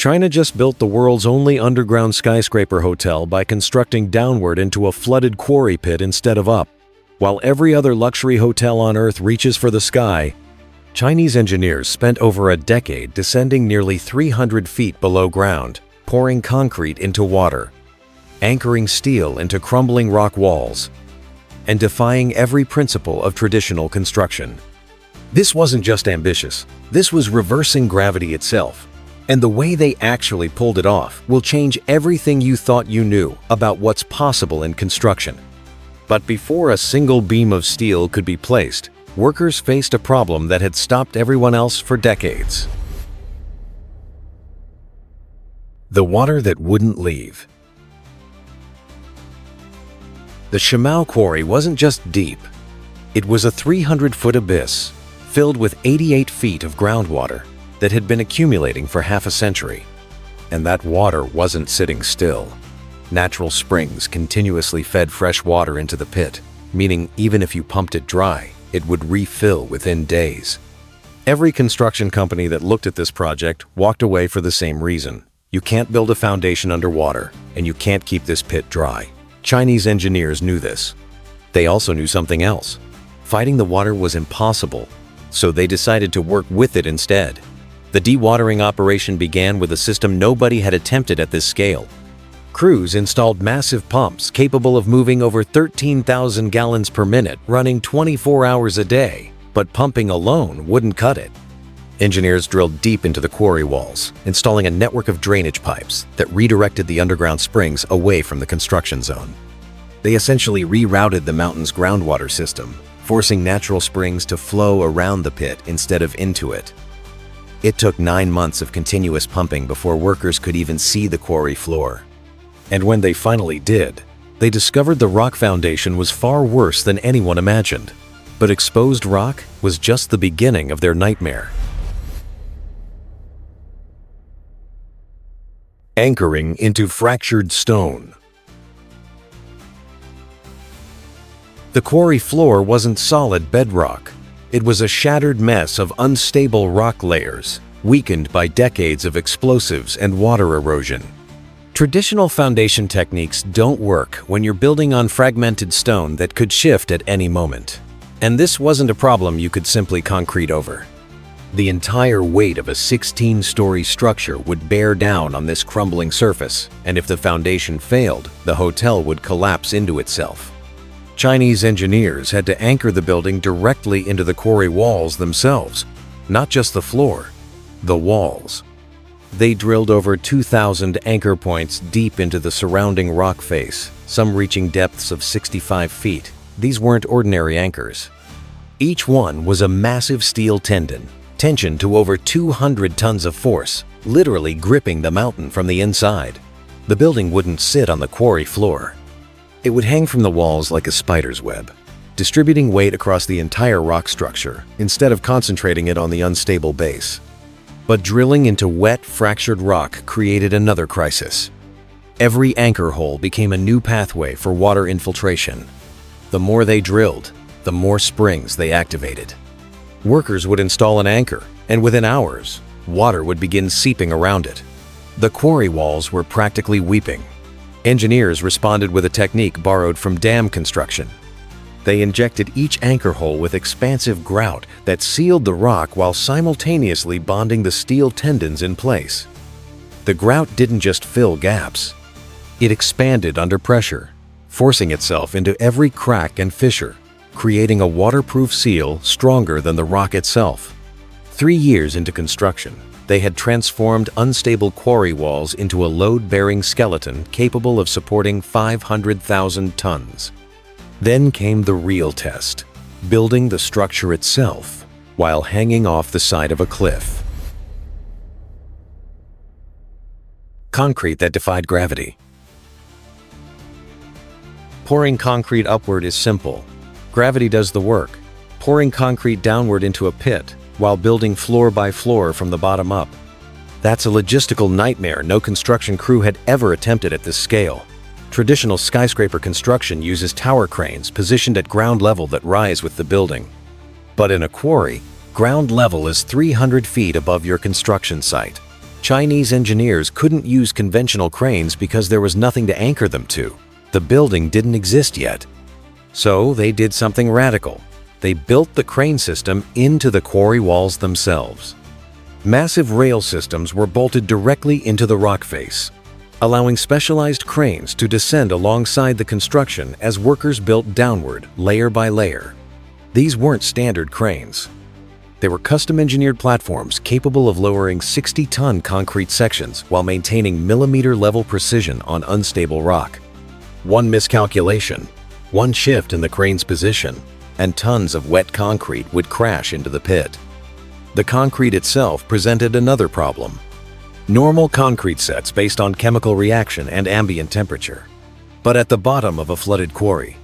China just built the world's only underground skyscraper hotel by constructing downward into a flooded quarry pit instead of up. While every other luxury hotel on Earth reaches for the sky, Chinese engineers spent over a decade descending nearly 300 feet below ground, pouring concrete into water, anchoring steel into crumbling rock walls, and defying every principle of traditional construction. This wasn't just ambitious, this was reversing gravity itself. And the way they actually pulled it off will change everything you thought you knew about what's possible in construction. But before a single beam of steel could be placed, workers faced a problem that had stopped everyone else for decades. The water that wouldn't leave. The Shimao quarry wasn't just deep. It was a 300-foot abyss filled with 88 feet of groundwater that had been accumulating for half a century. And that water wasn't sitting still. Natural springs continuously fed fresh water into the pit, meaning even if you pumped it dry, it would refill within days. Every construction company that looked at this project walked away for the same reason. You can't build a foundation underwater, and you can't keep this pit dry. Chinese engineers knew this. They also knew something else. Fighting the water was impossible, so they decided to work with it instead. The dewatering operation began with a system nobody had attempted at this scale. Crews installed massive pumps capable of moving over 13,000 gallons per minute, running 24 hours a day, but pumping alone wouldn't cut it. Engineers drilled deep into the quarry walls, installing a network of drainage pipes that redirected the underground springs away from the construction zone. They essentially rerouted the mountain's groundwater system, forcing natural springs to flow around the pit instead of into it. It took 9 months of continuous pumping before workers could even see the quarry floor. And when they finally did, they discovered the rock foundation was far worse than anyone imagined. But exposed rock was just the beginning of their nightmare. Anchoring into fractured stone. The quarry floor wasn't solid bedrock. It was a shattered mess of unstable rock layers, weakened by decades of explosives and water erosion. Traditional foundation techniques don't work when you're building on fragmented stone that could shift at any moment. And this wasn't a problem you could simply concrete over. The entire weight of a 16-story structure would bear down on this crumbling surface, and if the foundation failed, the hotel would collapse into itself. Chinese engineers had to anchor the building directly into the quarry walls themselves, not just the floor, the walls. They drilled over 2,000 anchor points deep into the surrounding rock face, some reaching depths of 65 feet. These weren't ordinary anchors. Each one was a massive steel tendon, tensioned to over 200 tons of force, literally gripping the mountain from the inside. The building wouldn't sit on the quarry floor. It would hang from the walls like a spider's web, distributing weight across the entire rock structure instead of concentrating it on the unstable base. But drilling into wet, fractured rock created another crisis. Every anchor hole became a new pathway for water infiltration. The more they drilled, the more springs they activated. Workers would install an anchor, and within hours, water would begin seeping around it. The quarry walls were practically weeping. Engineers responded with a technique borrowed from dam construction. They injected each anchor hole with expansive grout that sealed the rock while simultaneously bonding the steel tendons in place. The grout didn't just fill gaps. It expanded under pressure, forcing itself into every crack and fissure, creating a waterproof seal stronger than the rock itself. 3 years into construction, they had transformed unstable quarry walls into a load-bearing skeleton capable of supporting 500,000 tons. Then came the real test, building the structure itself while hanging off the side of a cliff. Concrete that defied gravity. Pouring concrete upward is simple. Gravity does the work, pouring concrete downward into a pit while building floor by floor from the bottom up. That's a logistical nightmare no construction crew had ever attempted at this scale. Traditional skyscraper construction uses tower cranes positioned at ground level that rise with the building. But in a quarry, ground level is 300 feet above your construction site. Chinese engineers couldn't use conventional cranes because there was nothing to anchor them to. The building didn't exist yet. So they did something radical. They built the crane system into the quarry walls themselves. Massive rail systems were bolted directly into the rock face, allowing specialized cranes to descend alongside the construction as workers built downward, layer by layer. These weren't standard cranes. They were custom-engineered platforms capable of lowering 60-ton concrete sections while maintaining millimeter-level precision on unstable rock. One miscalculation, one shift in the crane's position, and tons of wet concrete would crash into the pit. The concrete itself presented another problem. Normal concrete sets based on chemical reaction and ambient temperature. But at the bottom of a flooded quarry,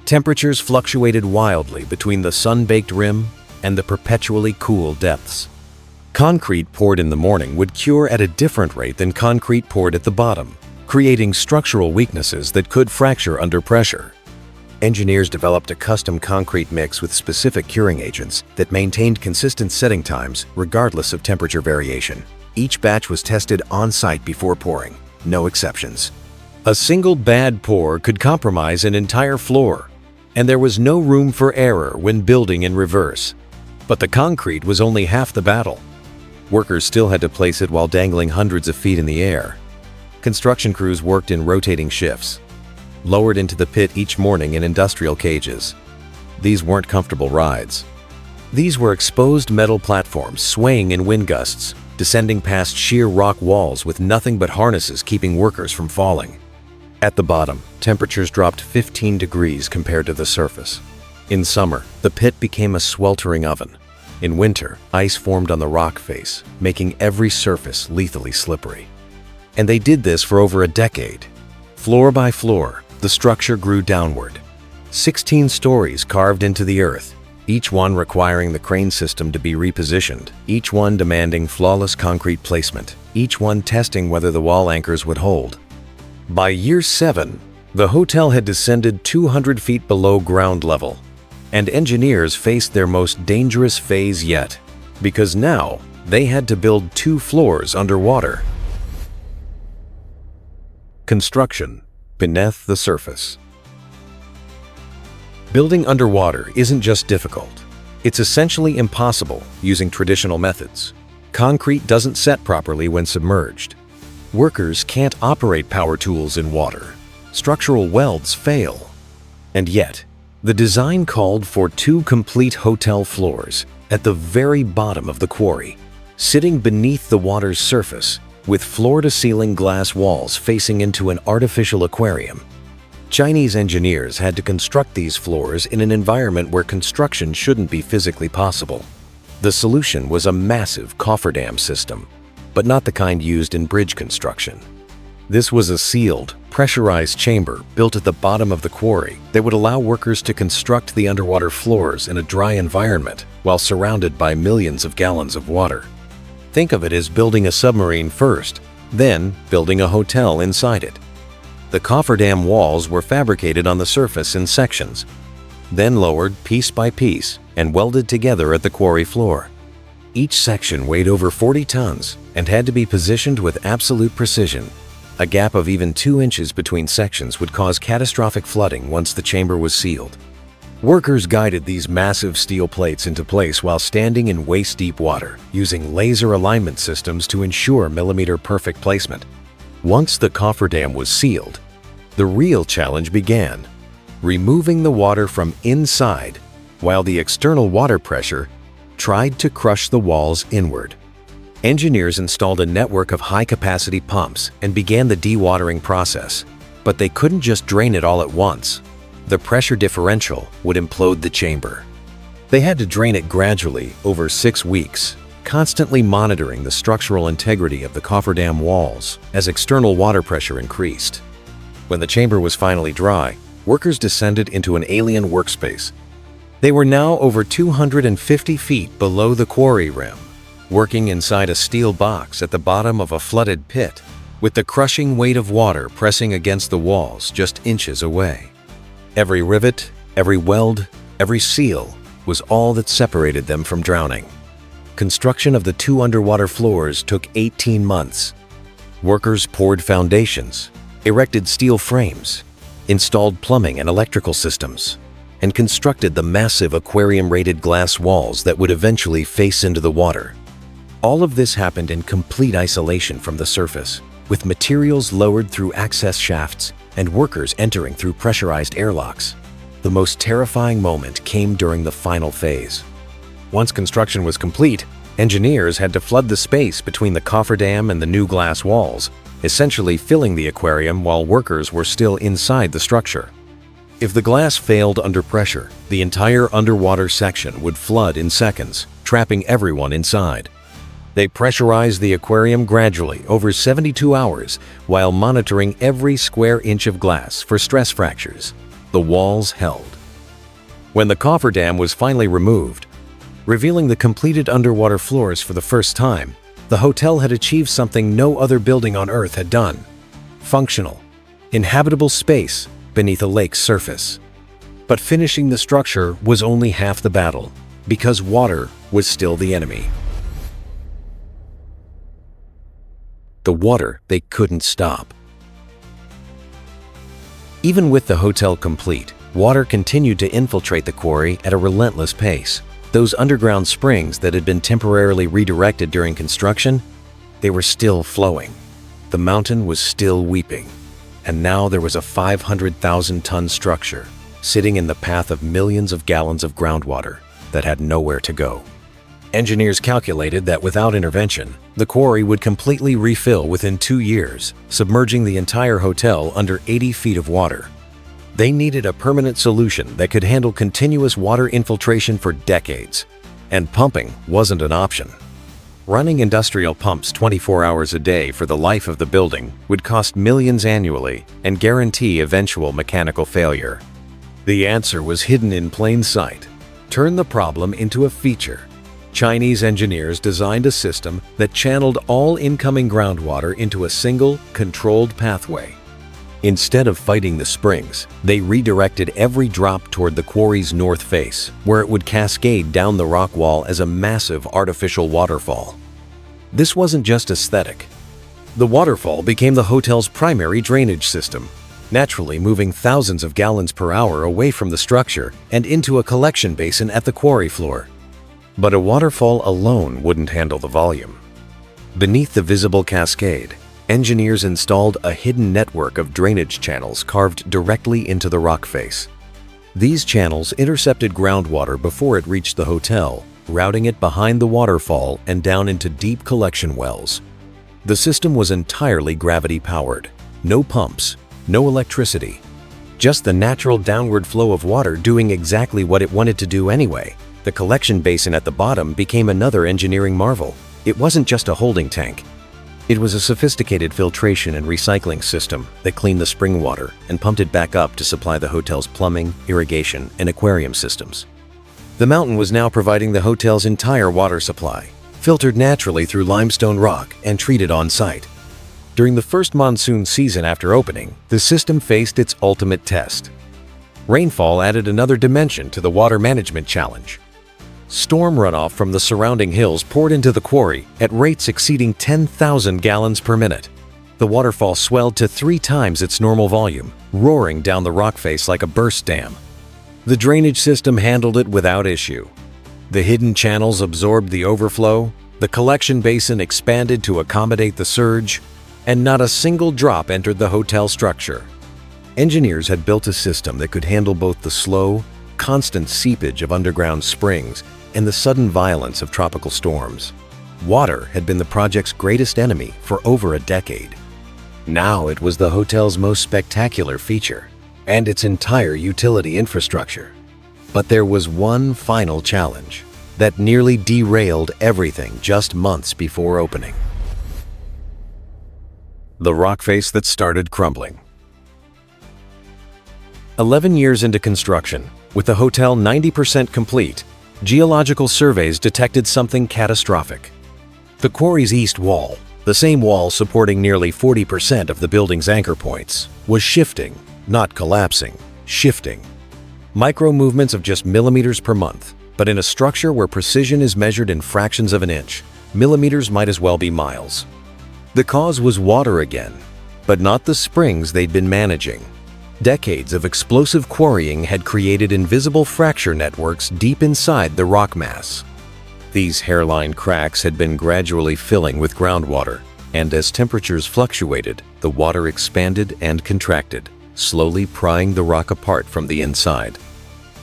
temperatures fluctuated wildly between the sun-baked rim and the perpetually cool depths. Concrete poured in the morning would cure at a different rate than concrete poured at the bottom, creating structural weaknesses that could fracture under pressure. Engineers developed a custom concrete mix with specific curing agents that maintained consistent setting times regardless of temperature variation. Each batch was tested on-site before pouring, no exceptions. A single bad pour could compromise an entire floor, and there was no room for error when building in reverse. But the concrete was only half the battle. Workers still had to place it while dangling hundreds of feet in the air. Construction crews worked in rotating shifts, lowered into the pit each morning in industrial cages. These weren't comfortable rides. These were exposed metal platforms swaying in wind gusts, descending past sheer rock walls with nothing but harnesses keeping workers from falling. At the bottom, temperatures dropped 15 degrees compared to the surface. In summer, the pit became a sweltering oven. In winter, ice formed on the rock face, making every surface lethally slippery. And they did this for over a decade. Floor by floor, the structure grew downward. 16 stories carved into the earth, each one requiring the crane system to be repositioned, each one demanding flawless concrete placement, each one testing whether the wall anchors would hold. By year 7, the hotel had descended 200 feet below ground level, and engineers faced their most dangerous phase yet, because now they had to build 2 floors underwater. Construction beneath the surface. Building underwater isn't just difficult. It's essentially impossible using traditional methods. Concrete doesn't set properly when submerged. Workers can't operate power tools in water. Structural welds fail. And yet, the design called for 2 complete hotel floors at the very bottom of the quarry, sitting beneath the water's surface, with floor-to-ceiling glass walls facing into an artificial aquarium. Chinese engineers had to construct these floors in an environment where construction shouldn't be physically possible. The solution was a massive cofferdam system, but not the kind used in bridge construction. This was a sealed, pressurized chamber built at the bottom of the quarry that would allow workers to construct the underwater floors in a dry environment while surrounded by millions of gallons of water. Think of it as building a submarine first, then building a hotel inside it. The cofferdam walls were fabricated on the surface in sections, then lowered piece by piece and welded together at the quarry floor. Each section weighed over 40 tons and had to be positioned with absolute precision. A gap of even 2 inches between sections would cause catastrophic flooding once the chamber was sealed. Workers guided these massive steel plates into place while standing in waist-deep water, using laser alignment systems to ensure millimeter-perfect placement. Once the cofferdam was sealed, the real challenge began: removing the water from inside while the external water pressure tried to crush the walls inward. Engineers installed a network of high-capacity pumps and began the dewatering process, but they couldn't just drain it all at once. The pressure differential would implode the chamber. They had to drain it gradually over 6 weeks, constantly monitoring the structural integrity of the cofferdam walls as external water pressure increased. When the chamber was finally dry, workers descended into an alien workspace. They were now over 250 feet below the quarry rim, working inside a steel box at the bottom of a flooded pit, with the crushing weight of water pressing against the walls just inches away. Every rivet, every weld, every seal was all that separated them from drowning. construction of the 2 underwater floors took 18 months. Workers poured foundations, erected steel frames, installed plumbing and electrical systems, and constructed the massive aquarium-rated glass walls that would eventually face into the water. All of this happened in complete isolation from the surface, with materials lowered through access shafts and workers entering through pressurized airlocks. The most terrifying moment came during the final phase. Once construction was complete, engineers had to flood the space between the cofferdam and the new glass walls, essentially filling the aquarium while workers were still inside the structure. If the glass failed under pressure, the entire underwater section would flood in seconds, trapping everyone inside. They pressurized the aquarium gradually over 72 hours while monitoring every square inch of glass for stress fractures. The walls held. When the cofferdam was finally removed, revealing the completed underwater floors for the first time, the hotel had achieved something no other building on Earth had done: functional, inhabitable space beneath a lake's surface. But finishing the structure was only half the battle, because water was still the enemy. The water they couldn't stop. Even with the hotel complete, water continued to infiltrate the quarry at a relentless pace. Those underground springs that had been temporarily redirected during construction, they were still flowing. The mountain was still weeping. And now there was a 500,000-ton structure sitting in the path of millions of gallons of groundwater that had nowhere to go. Engineers calculated that without intervention, the quarry would completely refill within 2 years, submerging the entire hotel under 80 feet of water. They needed a permanent solution that could handle continuous water infiltration for decades, and pumping wasn't an option. Running industrial pumps 24 hours a day for the life of the building would cost millions annually and guarantee eventual mechanical failure. The answer was hidden in plain sight. Turn the problem into a feature. Chinese engineers designed a system that channeled all incoming groundwater into a single, controlled pathway. Instead of fighting the springs, they redirected every drop toward the quarry's north face, where it would cascade down the rock wall as a massive artificial waterfall. This wasn't just aesthetic. The waterfall became the hotel's primary drainage system, naturally moving thousands of gallons per hour away from the structure and into a collection basin at the quarry floor. But a waterfall alone wouldn't handle the volume. Beneath the visible cascade, engineers installed a hidden network of drainage channels carved directly into the rock face. These channels intercepted groundwater before it reached the hotel, routing it behind the waterfall and down into deep collection wells. The system was entirely gravity-powered. No pumps, no electricity. Just the natural downward flow of water doing exactly what it wanted to do anyway. The collection basin at the bottom became another engineering marvel. It wasn't just a holding tank. It was a sophisticated filtration and recycling system that cleaned the spring water and pumped it back up to supply the hotel's plumbing, irrigation, and aquarium systems. The mountain was now providing the hotel's entire water supply, filtered naturally through limestone rock and treated on-site. During the first monsoon season after opening, the system faced its ultimate test. Rainfall added another dimension to the water management challenge. Storm runoff from the surrounding hills poured into the quarry at rates exceeding 10,000 gallons per minute. The waterfall swelled to 3 times its normal volume, roaring down the rock face like a burst dam. The drainage system handled it without issue. The hidden channels absorbed the overflow, the collection basin expanded to accommodate the surge, and not a single drop entered the hotel structure. Engineers had built a system that could handle both the slow, constant seepage of underground springs and the sudden violence of tropical storms. Water had been the project's greatest enemy for over a decade. Now it was the hotel's most spectacular feature and its entire utility infrastructure. But there was one final challenge that nearly derailed everything just months before opening. The rock face that started crumbling. 11 years into construction, with the hotel 90% complete, geological surveys detected something catastrophic. The quarry's east wall, the same wall supporting nearly 40% of the building's anchor points, was shifting, not collapsing, shifting. Micro movements of just millimeters per month, But in a structure where precision is measured in fractions of an inch, millimeters might as well be miles. The cause was water again, but not the springs they'd been managing. Decades of explosive quarrying had created invisible fracture networks deep inside the rock mass. These hairline cracks had been gradually filling with groundwater, and as temperatures fluctuated, the water expanded and contracted, slowly prying the rock apart from the inside.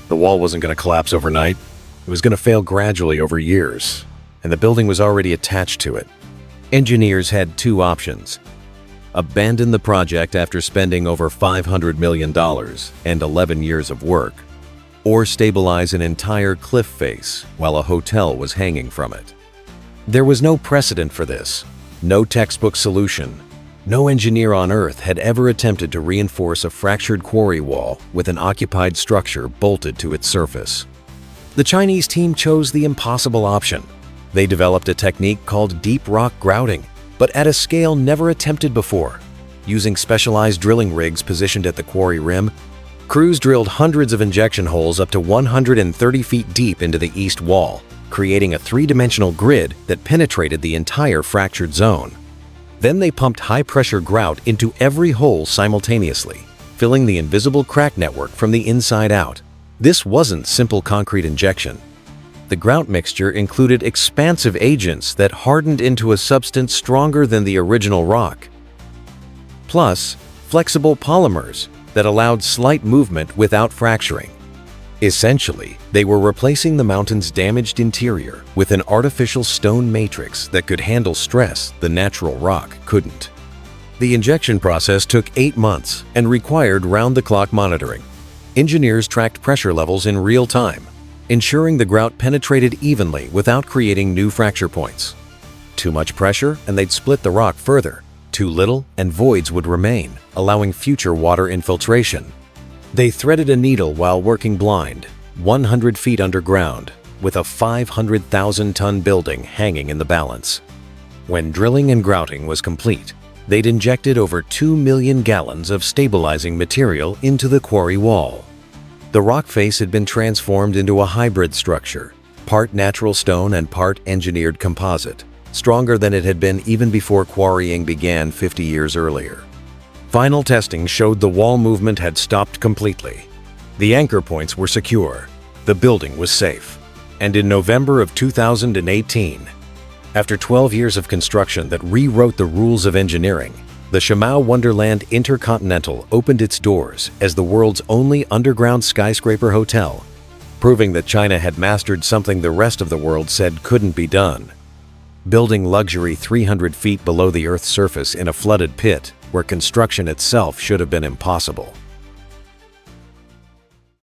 The wall wasn't going to collapse overnight. It was going to fail gradually over years, and the building was already attached to it. Engineers had two options: abandon the project after spending over $500 million and 11 years of work, or stabilize an entire cliff face while a hotel was hanging from it. There was no precedent for this, no textbook solution. No engineer on Earth had ever attempted to reinforce a fractured quarry wall with an occupied structure bolted to its surface. The Chinese team chose the impossible option. They developed a technique called deep rock grouting, but at a scale never attempted before. Using specialized drilling rigs positioned at the quarry rim, crews drilled hundreds of injection holes up to 130 feet deep into the east wall, creating a three-dimensional grid that penetrated the entire fractured zone. Then they pumped high-pressure grout into every hole simultaneously, filling the invisible crack network from the inside out. This wasn't simple concrete injection. The grout mixture included expansive agents that hardened into a substance stronger than the original rock, plus flexible polymers that allowed slight movement without fracturing. Essentially, they were replacing the mountain's damaged interior with an artificial stone matrix that could handle stress the natural rock couldn't. The injection process took 8 months and required round-the-clock monitoring. Engineers tracked pressure levels in real time, ensuring the grout penetrated evenly without creating new fracture points. Too much pressure and they'd split the rock further. Too little and voids would remain, allowing future water infiltration. They threaded a needle while working blind, 100 feet underground, with a 500,000-ton building hanging in the balance. When drilling and grouting was complete, they'd injected over 2 million gallons of stabilizing material into the quarry wall. The rock face had been transformed into a hybrid structure, part natural stone and part engineered composite, stronger than it had been even before quarrying began 50 years earlier. Final testing showed the wall movement had stopped completely. The anchor points were secure, the building was safe, and in November of 2018, after 12 years of construction that rewrote the rules of engineering, the Shimao Wonderland InterContinental opened its doors as the world's only underground skyscraper hotel, proving that China had mastered something the rest of the world said couldn't be done: building luxury 300 feet below the Earth's surface in a flooded pit where construction itself should have been impossible.